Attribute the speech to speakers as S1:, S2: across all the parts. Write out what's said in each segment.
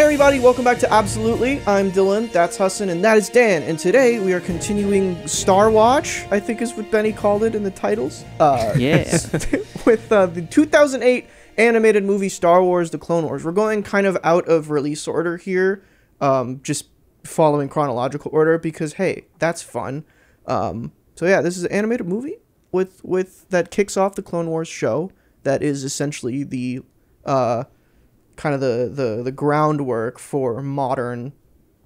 S1: everybody, welcome back to Absolutely. I'm Dylan, that's Hassan, and that is Dan. And today we are continuing Star Watch, I think is what Benny called it in the titles. With the 2008 animated movie Star Wars: The Clone Wars. We're going kind of out of release order here, just following chronological order because, hey, that's fun. So yeah, this is an animated movie with that kicks off the Clone Wars show. That is essentially the kind of the groundwork for modern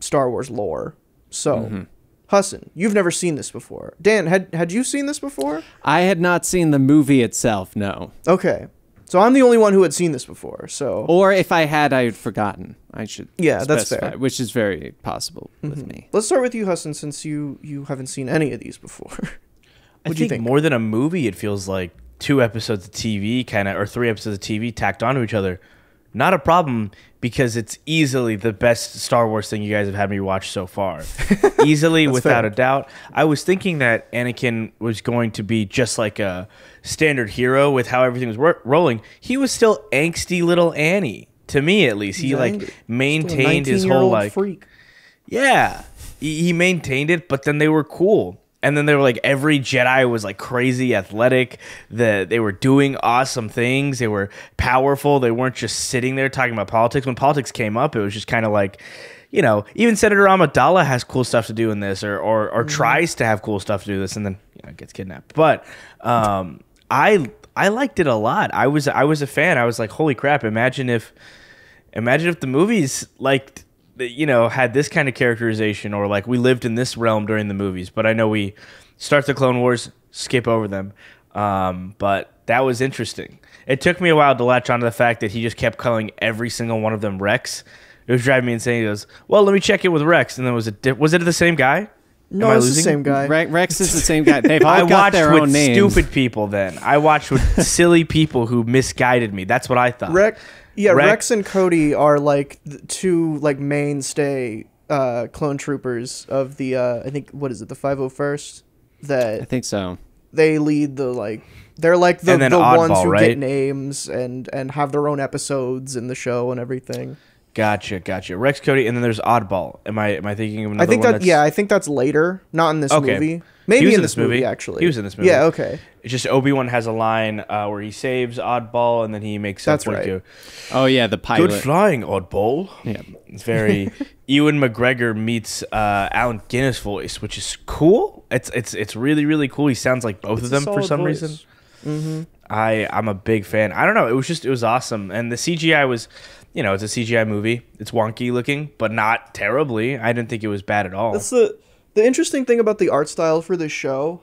S1: Star Wars lore. So, Hassan, you've never seen this before. Dan, had you seen this before?
S2: I had not seen the movie itself, no.
S1: Okay. So I'm the only one who had seen this before, so...
S2: Or if I had, I had forgotten. I should
S1: Yeah,
S2: specify,
S1: that's fair.
S2: which is very possible with me.
S1: Let's start with you, Hassan, since you haven't seen any of these before.
S3: I think more than a movie, it feels like 2 episodes of TV or 3 episodes of TV tacked onto each other. Not a problem, because it's easily the best Star Wars thing you guys have had me watch so far. Easily, without a doubt. I was thinking that Anakin was going to be just like a standard hero with how everything was rolling. He was still angsty little Annie, to me at least. He maintained his whole
S1: freak.
S3: Yeah, he maintained it, but then they were cool. And then they were like, every Jedi was like crazy athletic. They were doing awesome things. They were powerful. They weren't just sitting there talking about politics. When politics came up, it was just kind of like, you know, even Senator Amidala has cool stuff to do in this, or tries to have cool stuff to do this, and then gets kidnapped. But I liked it a lot. I was a fan. I was like, holy crap! Imagine if the movies had this kind of characterization, or like we lived in this realm during the movies. But I know we start the Clone Wars, skip over them. But that was interesting. It took me a while to latch onto the fact that he just kept calling every single one of them Rex. It was driving me insane. He goes, well, let me check it with Rex. And then was it the same guy?
S1: No, it's the same guy.
S2: Rex is the same guy. They've all got their own names.
S3: I watched with stupid people then. I watched with silly people who misguided me. That's what I thought.
S1: Rex and Cody are like the 2 like mainstay clone troopers of the I think, what is it, the 501st? That
S2: I think so.
S1: They lead they're like the
S3: Oddball,
S1: ones who
S3: right?
S1: get names and have their own episodes in the show and everything.
S3: Gotcha. Rex, Cody, and then there's Oddball. Am I thinking of another one?
S1: I think that's later, not in this movie. Maybe in this movie, actually.
S3: He was in this movie.
S1: Yeah, okay.
S3: It's just Obi-Wan has a line where he saves Oddball, and then he makes up
S2: Oh, yeah, the pilot.
S3: Good flying, Oddball. Yeah. It's very... Ewan McGregor meets Alec Guinness voice, which is cool. It's really, really cool. He sounds like both of them for some reason. Mm-hmm. I'm a big fan. I don't know. It was awesome. And the CGI was... it's a CGI movie. It's wonky looking, but not terribly. I didn't think it was bad at all.
S1: That's the interesting thing about the art style for this show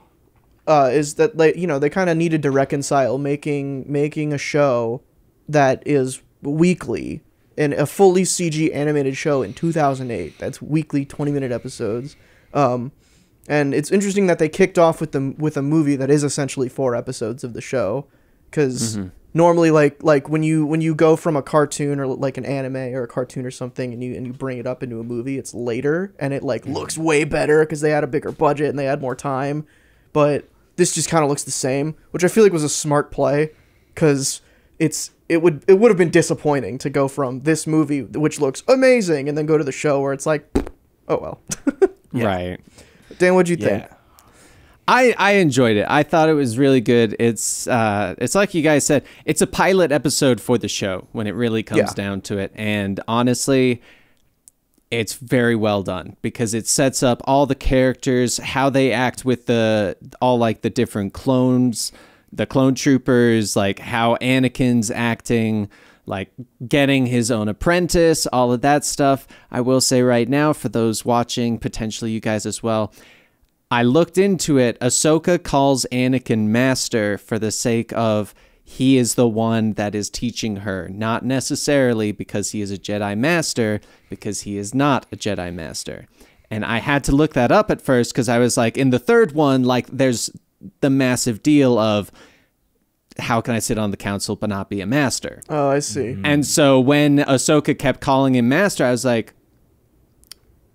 S1: is that they kind of needed to reconcile making a show that is weekly and a fully CG animated show in 2008. That's weekly 20-minute episodes. And it's interesting that they kicked off with a movie that is essentially 4 episodes of the show, because normally like when you go from a cartoon or like an anime or a cartoon or something and you bring it up into a movie, it's later and it looks way better because they had a bigger budget and they had more time. But this just kind of looks the same, which I feel like was a smart play, because it would have been disappointing to go from this movie, which looks amazing, and then go to the show where it's like, oh well.
S3: Yeah.
S2: Right.
S1: Dan, what'd you think?
S2: I enjoyed it. I thought it was really good. It's like you guys said, it's a pilot episode for the show when it really comes down to it. And honestly, it's very well done, because it sets up all the characters, how they act with all the different clones, the clone troopers, like how Anakin's acting, like getting his own apprentice, all of that stuff. I will say right now, for those watching, potentially you guys as well, I looked into it. Ahsoka calls Anakin master for the sake of he is the one that is teaching her, not necessarily because he is a Jedi master, because he is not a Jedi master. And I had to look that up at first, because I was like, in the third one, there's the massive deal of how can I sit on the council but not be a master?
S1: Oh, I see.
S2: And so when Ahsoka kept calling him master, I was like,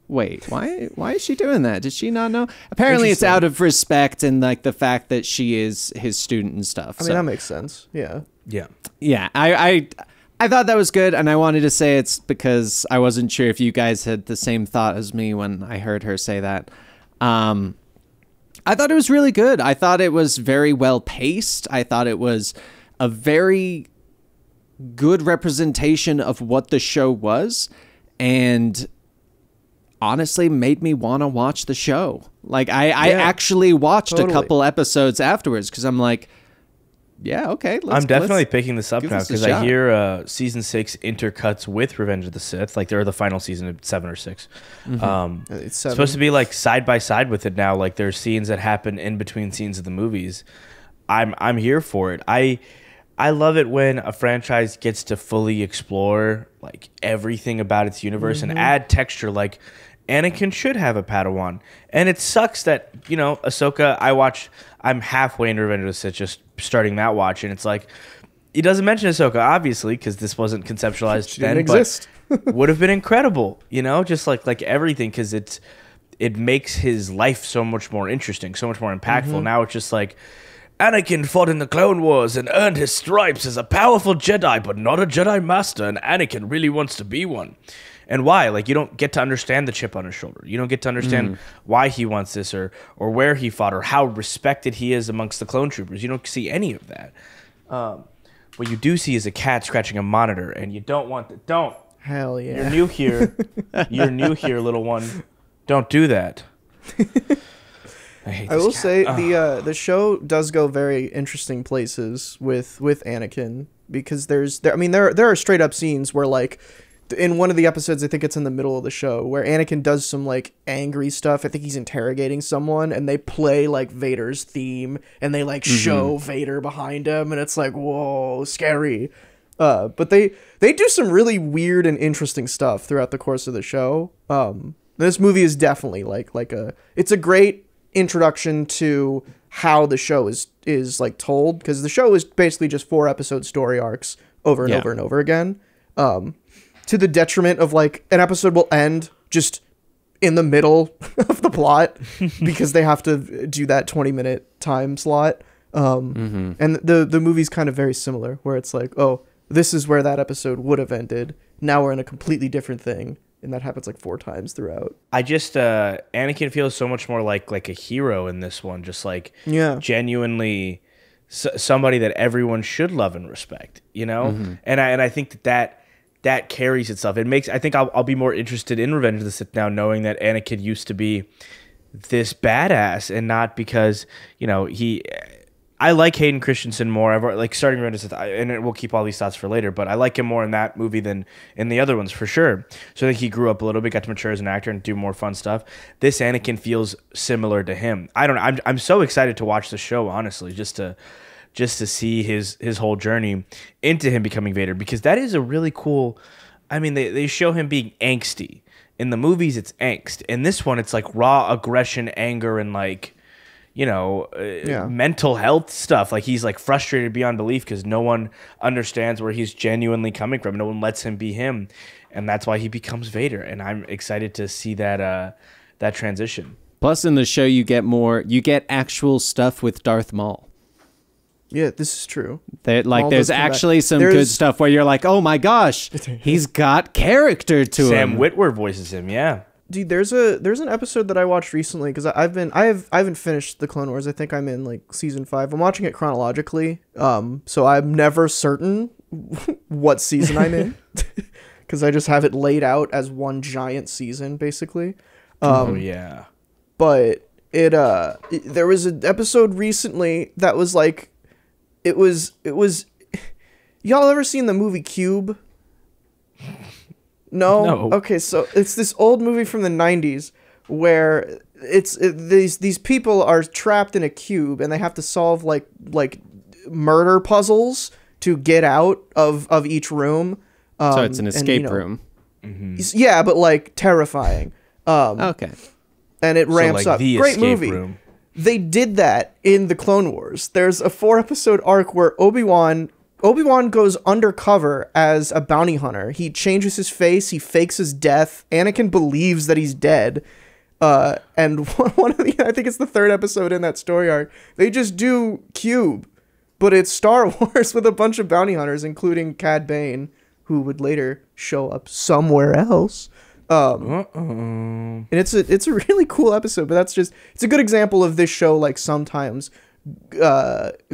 S2: wait, why is she doing that? Did she not know? Apparently it's out of respect and the fact that she is his student and stuff.
S1: I mean, that makes sense. Yeah.
S2: Yeah. I thought that was good, and I wanted to say it's because I wasn't sure if you guys had the same thought as me when I heard her say that. I thought it was really good. I thought it was very well paced. I thought it was a very good representation of what the show was, and honestly made me want to watch the show. Like I actually watched a couple episodes afterwards because I'm like, yeah, okay.
S3: I'm definitely picking this up now because I hear season 6 intercuts with Revenge of the Sith. Like they're the final season of 7 or 6. It's supposed to be like side by side with it now. Like there's scenes that happen in between scenes of the movies. I'm here for it. I love it when a franchise gets to fully explore like everything about its universe and add texture. Like Anakin should have a Padawan, and it sucks that Ahsoka. I'm halfway into Revenge of the Sith, just starting that watch, and it's like it doesn't mention Ahsoka obviously because this wasn't conceptualized then,
S1: exist.
S3: but would have been incredible, just like everything because it makes his life so much more interesting, so much more impactful. Now it's just like Anakin fought in the Clone Wars and earned his stripes as a powerful Jedi, but not a Jedi Master, and Anakin really wants to be one. And why? Like, you don't get to understand the chip on his shoulder. You don't get to understand why he wants this or where he fought or how respected he is amongst the clone troopers. You don't see any of that. What you do see is a cat scratching a monitor, and you don't want that. Don't.
S1: Hell yeah.
S3: You're new here. You're new here, little one. Don't do that.
S1: I will say the show does go very interesting places with Anakin because there are straight up scenes where like in one of the episodes, I think it's in the middle of the show, where Anakin does some like angry stuff. I think he's interrogating someone and they play like Vader's theme and they like show Vader behind him and it's like, whoa, scary. But they do some really weird and interesting stuff throughout the course of the show. This movie is definitely it's a great introduction to how the show is like told, because the show is basically just 4 episode story arcs over and over and over again, to the detriment of like an episode will end just in the middle of the plot because they have to do that 20-minute time slot, and the movie's kind of very similar where it's like, oh, this is where that episode would have ended, now we're in a completely different thing. And that happens like 4 times throughout. I just
S3: Anakin feels so much more like a hero in this one, just like genuinely somebody that everyone should love and respect, And I think that carries itself. It makes, I think I'll be more interested in Revenge of the Sith now, knowing that Anakin used to be this badass and not because I like Hayden Christensen more. I've like starting Revenge of the Sith, and we'll keep all these thoughts for later, but I like him more in that movie than in the other ones for sure. So I think he grew up a little bit, got to mature as an actor and do more fun stuff. This Anakin feels similar to him. I don't know. I'm so excited to watch the show, honestly, just to see his whole journey into him becoming Vader, because that is a really cool. I mean, they show him being angsty in the movies. It's angst. In this one, it's like raw aggression, anger, and like, mental health stuff. Like he's like frustrated beyond belief because no one understands where he's genuinely coming from. No one lets him be him, and that's why he becomes Vader. And I'm excited to see that transition.
S2: Plus, in the show, you get actual stuff with Darth Maul.
S1: Yeah, this is true.
S2: There's actually some good stuff where you're like, oh my gosh, he's got character to him.
S3: Sam Witwer voices him. Yeah.
S1: Dude, there's an episode that I watched recently because I haven't finished the Clone Wars. I think I'm in like season 5. I'm watching it chronologically, so I'm never certain what season I'm in because I just have it laid out as one giant season basically.
S3: Oh yeah.
S1: But there was an episode recently that was like, it was. Y'all ever seen the movie Cube? No? Okay, so it's this old movie from the 90s where these people are trapped in a cube and they have to solve like murder puzzles to get out of each room.
S2: So it's an escape room.
S1: Yeah, but like terrifying.
S2: Okay.
S1: And it ramps up.
S3: The
S1: Great movie.
S3: Room.
S1: They did that in the Clone Wars. There's a 4-episode arc where Obi-Wan goes undercover as a bounty hunter. He changes his face. He fakes his death. Anakin believes that he's dead. And one of the, I think it's the 3rd episode in that story arc, they just do Cube, but it's Star Wars with a bunch of bounty hunters, including Cad Bane. who would later show up somewhere else. And it's a really cool episode, but it's a good example of this show, like, sometimes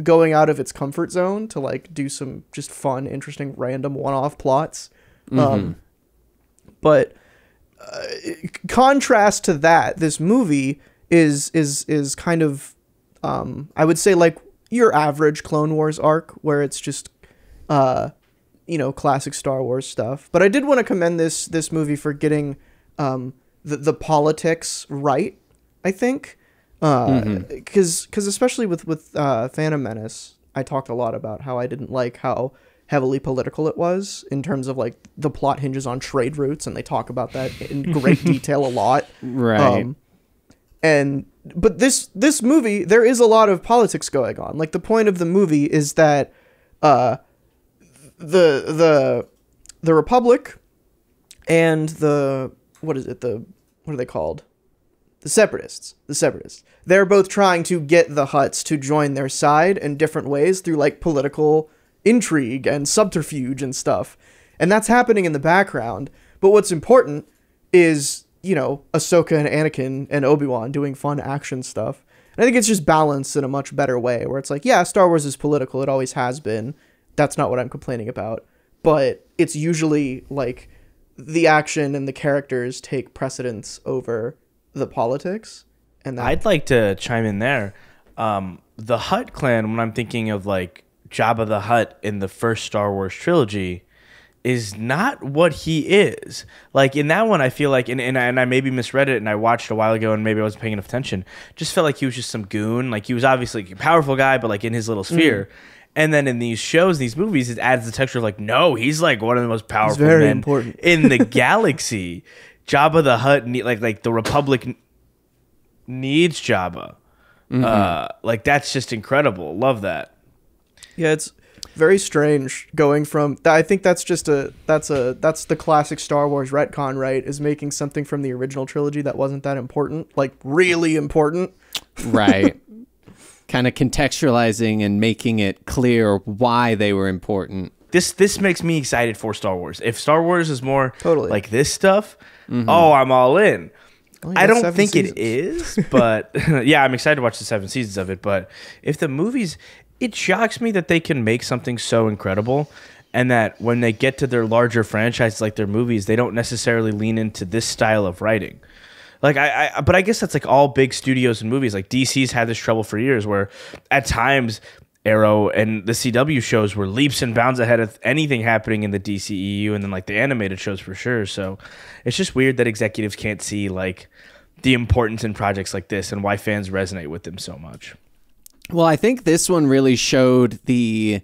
S1: going out of its comfort zone to, like, do some just fun, interesting, random one-off plots. But contrast to that, this movie is kind of, I would say, like, your average Clone Wars arc, where it's just classic Star Wars stuff. But I did want to commend this movie for getting the politics right, I think. Because especially with Phantom Menace, I talked a lot about how I didn't like how heavily political it was, in terms of, like, the plot hinges on trade routes, and they talk about that in great detail a lot.
S2: Right.
S1: But this movie, there is a lot of politics going on. Like, the point of the movie is that the Republic and what are they called? The Separatists. They're both trying to get the Hutts to join their side in different ways through, like, political intrigue and subterfuge and stuff. And that's happening in the background. But what's important is, Ahsoka and Anakin and Obi-Wan doing fun action stuff. And I think it's just balanced in a much better way, where it's like, yeah, Star Wars is political. It always has been. That's not what I'm complaining about. But it's usually, like, the action and the characters take precedence over the politics. And
S3: I'd like to chime in there. The Hutt clan, when I'm thinking of, like, Jabba the Hutt in the first Star Wars trilogy, is not what he is. Like, in that one, I feel like, and I maybe misread it, and I watched a while ago, and maybe I wasn't paying enough attention, just felt like he was just some goon. Like, he was obviously a powerful guy, but, like, in his little sphere. And then in these shows, these movies, it adds the texture of, like, no, he's, like, one of the most powerful men in the galaxy. Jabba the Hutt, like the Republic needs Jabba. Like, that's just incredible. Love that.
S1: Yeah, it's very strange going from. I think that's the classic Star Wars retcon, right? Is making something from the original trilogy that wasn't that important, like, really important.
S2: Right. Kind of contextualizing and making it clear why they were important.
S3: This makes me excited for Star Wars. If Star Wars is more like this stuff,
S2: Mm-hmm.
S3: I'm all in. I don't think
S1: seasons.
S3: it is, but yeah, I'm excited to watch the 7 seasons of it. But if the movies, it shocks me that they can make something so incredible, and that when they get to their larger franchises like their movies, they don't necessarily lean into this style of writing. Like but I guess that's like all big studios and movies. Like DC's had this trouble for years, where at times Arrow and the CW shows were leaps and bounds ahead of anything happening in the DCEU, and then like the animated shows for sure. So it's just weird that executives can't see like the importance in projects like this and why fans resonate with them so much.
S2: Well, I think this one really showed the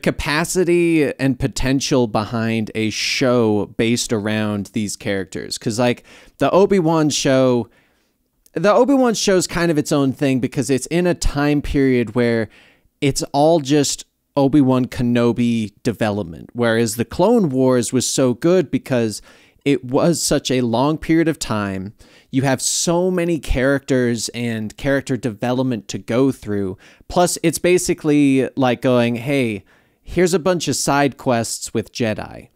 S2: capacity and potential behind a show based around these characters. Because like the Obi-Wan show's kind of its own thing, because it's in a time period where it's all just Obi-Wan Kenobi development. Whereas the Clone Wars was so good because it was such a long period of time. You have so many characters and character development to go through. Plus, it's basically like going, hey, here's a bunch of side quests with Jedi.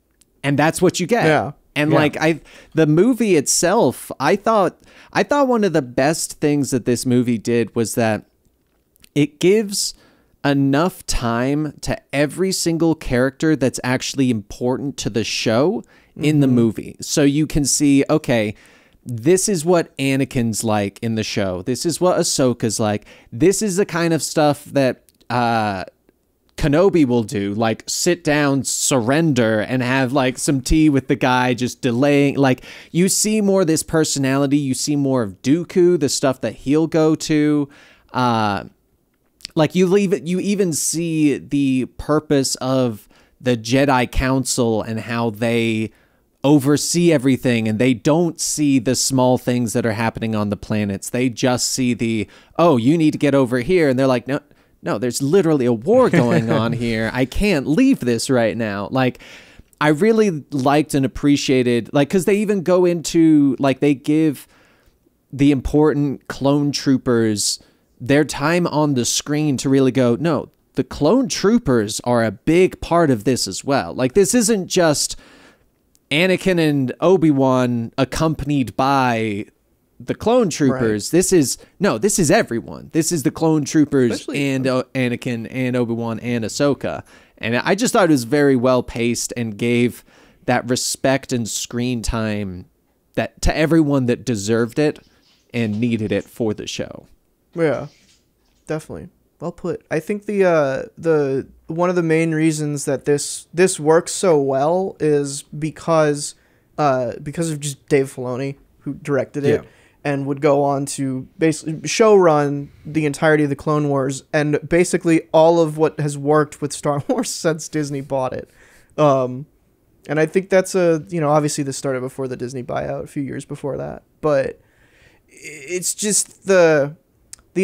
S2: And that's what you get.
S1: Yeah.
S2: And
S1: yeah.
S2: like the movie itself, I thought one of the best things that this movie did was that it gives enough time to every single character that's actually important to the show in the movie. So you can see, okay, this is what Anakin's like in the show. This is what Ahsoka's like. This is the kind of stuff that Kenobi will do, like sit down, surrender, and have like some tea with the guy just delaying. Like you see more of this personality. You see more of Dooku, the stuff that he'll go to. Like you even see the purpose of the Jedi Council and how they oversee everything, and they don't see the small things that are happening on the planets. They just see oh, you need to get over here. And they're like, no, there's literally a war going on here. I can't leave this right now. Like, I really liked and appreciated, like, because they even go into, like, they give the important clone troopers their time on the screen to really go, no, the clone troopers are a big part of this as well. Like, this isn't just Anakin and Obi-Wan accompanied by the clone troopers. Right. This is everyone. This is the clone troopers, especially, and Anakin and Obi-Wan and Ahsoka. And I just thought it was very well paced and gave that respect and screen time that to everyone that deserved it and needed it for the show.
S1: Yeah, definitely. Well put. I think the one of the main reasons that this works so well is because of just Dave Filoni, who directed it, and would go on to basically showrun the entirety of the Clone Wars and basically all of what has worked with Star Wars since Disney bought it. And I think that's obviously this started before the Disney buyout, a few years before that, but it's just the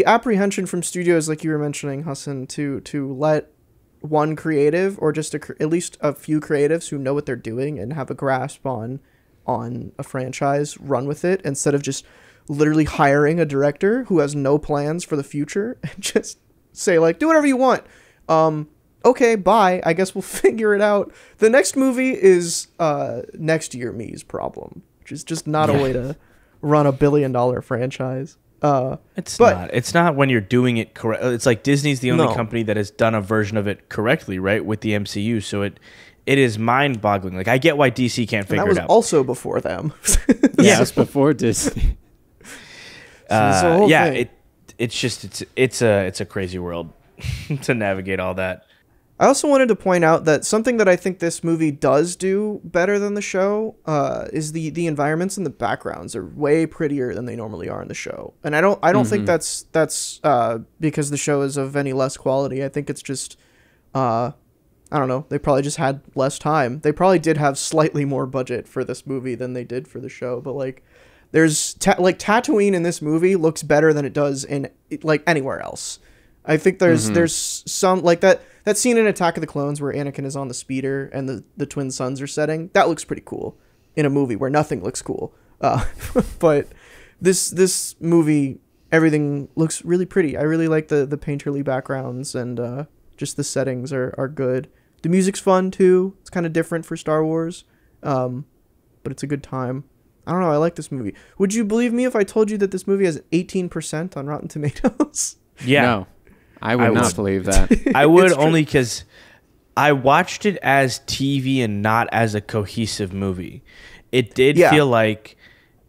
S1: apprehension from studios, like you were mentioning, Hassan, to let one creative or just at least a few creatives who know what they're doing and have a grasp on a franchise run with it, instead of just literally hiring a director who has no plans for the future and just say, like, do whatever you want. Okay, bye. I guess we'll figure it out. The next movie is next year me's problem, which is just not a way to run $1 billion franchise.
S3: It's not when you're doing it correct. It's like Disney's the only company that has done a version of it correctly, right, with the MCU. So it is mind-boggling. Like, I get why DC can't figure it out.
S1: That was also before them.
S2: Yes, before Disney.
S3: It's a crazy world to navigate all that.
S1: I also wanted to point out that something that I think this movie does do better than the show is the environments and the backgrounds are way prettier than they normally are in the show. And I don't think that's because the show is of any less quality. I think it's just I don't know. They probably just had less time. They probably did have slightly more budget for this movie than they did for the show. But like, there's Tatooine in this movie looks better than it does in like anywhere else. I think there's some like that scene in Attack of the Clones where Anakin is on the speeder and the twin suns are setting. That looks pretty cool in a movie where nothing looks cool. But this movie, everything looks really pretty. I really like the painterly backgrounds, and just the settings are good. The music's fun too. It's kind of different for Star Wars, but it's a good time. I don't know. I like this movie. Would you believe me if I told you that this movie has 18% on Rotten Tomatoes?
S2: Yeah. No. I would not believe that.
S3: I would, only because I watched it as TV and not as a cohesive movie. It did feel like,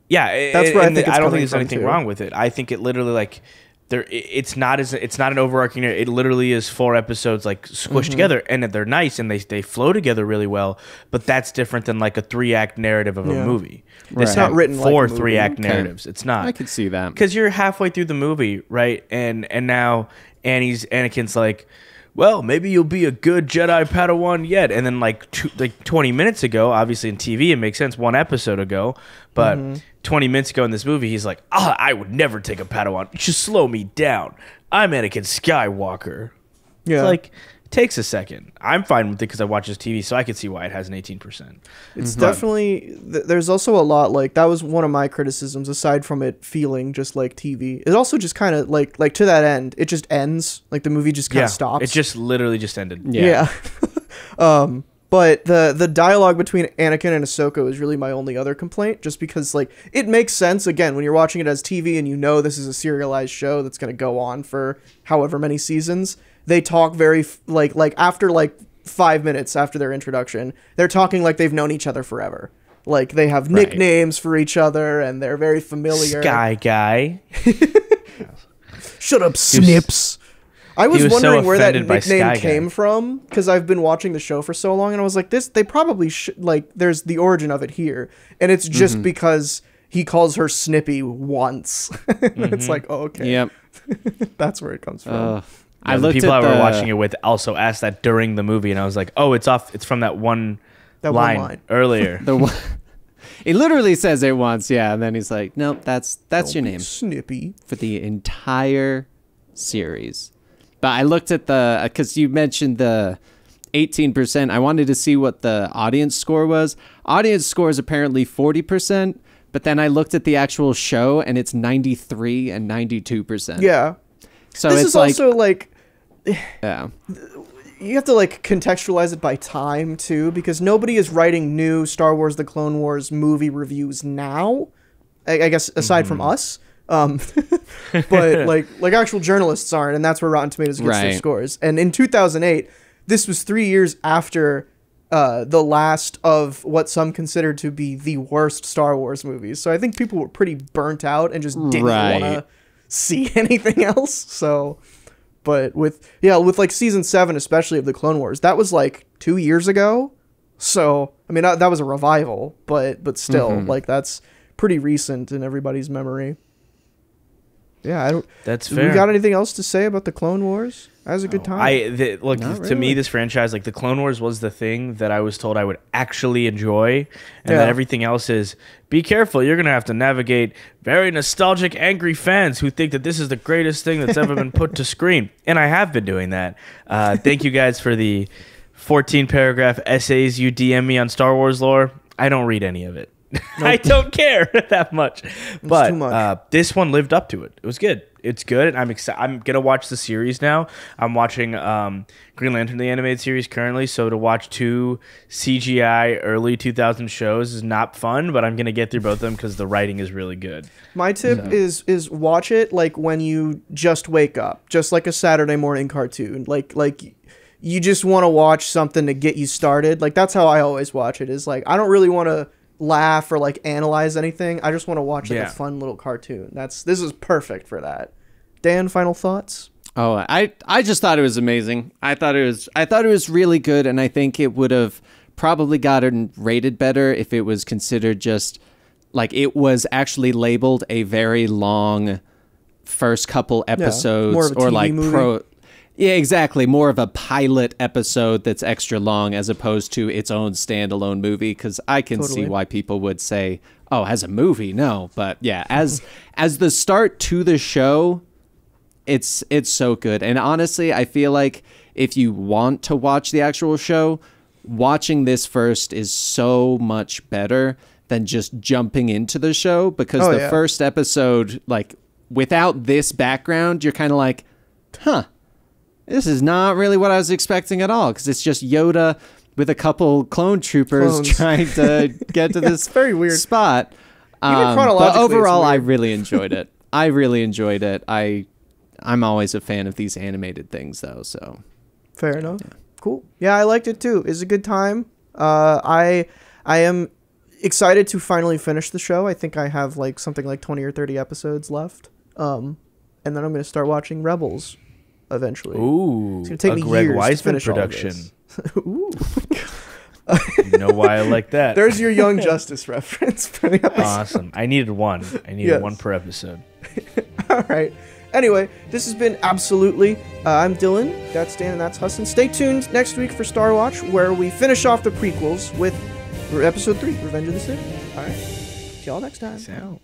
S1: that's where I think
S3: I don't think there's anything wrong with it. I think it literally like it's not an overarching. It literally is 4 episodes like squished together, and they're nice and they flow together really well. But that's different than like a 3-act narrative of a movie.
S1: Right. It's not written like
S3: 4 3-act narratives. It's not.
S2: I could see that
S3: because you're halfway through the movie, right? And now Anakin's like, well, maybe you'll be a good Jedi Padawan yet. And then like 20 minutes ago, obviously in TV it makes sense, 1 episode ago, but 20 minutes ago in this movie, he's like, I would never take a Padawan. Just slow me down. I'm Anakin Skywalker.
S1: Yeah.
S3: It's like, it takes a second. I'm fine with it because I watch this TV, so I can see why it has an 18%.
S1: It's definitely, there's also a lot, like, that was one of my criticisms, aside from it feeling just like TV. It also just kind of, like to that end, it just ends. Like, the movie just kind of stops.
S3: It just literally just ended.
S1: Yeah. But the dialogue between Anakin and Ahsoka is really my only other complaint, just because, like, it makes sense, again, when you're watching it as TV and you know this is a serialized show that's going to go on for however many seasons. They talk very, like after, 5 minutes after their introduction, they're talking like they've known each other forever. Like, they have nicknames for each other, and they're very familiar.
S3: Sky Guy.
S1: Shut up, Snips. I was wondering where that nickname came from, because I've been watching the show for so long, and I was like, they probably should, like, there's the origin of it here, and it's just because he calls her Snippy once. It's like, oh, okay.
S2: Yep.
S1: That's where it comes from.
S3: The people I were watching it with also asked that during the movie, and I was like, oh, it's from that one line earlier.
S2: He literally says it once, and then he's like, nope, that's your name.
S1: Snippy.
S2: For the entire series. But I looked at because you mentioned the 18%. I wanted to see what the audience score was. Audience score is apparently 40%, but then I looked at the actual show, and it's 93 and 92%.
S1: Yeah.
S2: So
S1: this
S2: it's
S1: is also like
S2: Yeah.
S1: You have to like contextualize it by time too, because nobody is writing new Star Wars: The Clone Wars movie reviews now. I guess aside from us, but like actual journalists aren't, and that's where Rotten Tomatoes gets their scores. And in 2008, this was 3 years after the last of what some considered to be the worst Star Wars movies. So I think people were pretty burnt out and just didn't want to see anything else. So. But with like season 7, especially of the Clone Wars, that was like 2 years ago. So, I mean, that was a revival, but still, like that's pretty recent in everybody's memory. Yeah,
S3: That's fair.
S1: You got anything else to say about the Clone Wars? That was a good time.
S3: To me, this franchise, like the Clone Wars, was the thing that I was told I would actually enjoy, and then everything else is be careful. You're gonna have to navigate very nostalgic, angry fans who think that this is the greatest thing that's ever been put to screen, and I have been doing that. Thank you guys for the 14-paragraph essays you DM me on Star Wars lore. I don't read any of it. Nope. I don't care that much, but this one lived up to it. It was good. It's good. I'm excited. I'm gonna watch the series now. I'm watching Green Lantern the animated series currently. So to watch 2 CGI early 2000 shows is not fun, but I'm gonna get through both of them because the writing is really good.
S1: My tip is watch it like when you just wake up, just like a Saturday morning cartoon. Like you just want to watch something to get you started. Like that's how I always watch it. Is like I don't really want to laugh or like analyze anything. I just want to watch like a fun little cartoon. This is perfect for that. Dan, final thoughts?
S2: Oh, I just thought it was amazing. I thought it was really good, and I think it would have probably gotten rated better if it was considered just like it was actually labeled a very long first couple episodes
S1: more of a
S2: or
S1: TV
S2: like
S1: movie.
S2: Yeah, exactly. More of a pilot episode that's extra long as opposed to its own standalone movie, because I can see why people would say, oh, as a movie, no. But yeah, as the start to the show, it's so good. And honestly, I feel like if you want to watch the actual show, watching this first is so much better than just jumping into the show, because the first episode, like without this background, you're kind of like, huh. This is not really what I was expecting at all, because it's just Yoda with a couple clone troopers trying to get to this
S1: very weird
S2: spot. But overall, I really enjoyed it. I'm always a fan of these animated things, though. So
S1: fair enough. Yeah. Cool. Yeah, I liked it too. It's a good time. I am excited to finally finish the show. I think I have like something like 20 or 30 episodes left. And then I'm going to start watching Rebels. Eventually.
S3: Ooh,
S1: it's gonna take
S3: a
S1: me
S3: Greg
S1: years
S3: Weisman
S1: to finish
S3: production.
S1: Ooh.
S3: You know why I like that?
S1: There's your Young Justice reference for the episode.
S3: Awesome. I needed one. One per episode.
S1: All right. Anyway, this has been Absolutely. I'm Dylan. That's Dan and that's Husson. Stay tuned next week for Star Watch, where we finish off the prequels with episode 3, Revenge of the Sith. All right. See y'all next time.
S3: Peace out.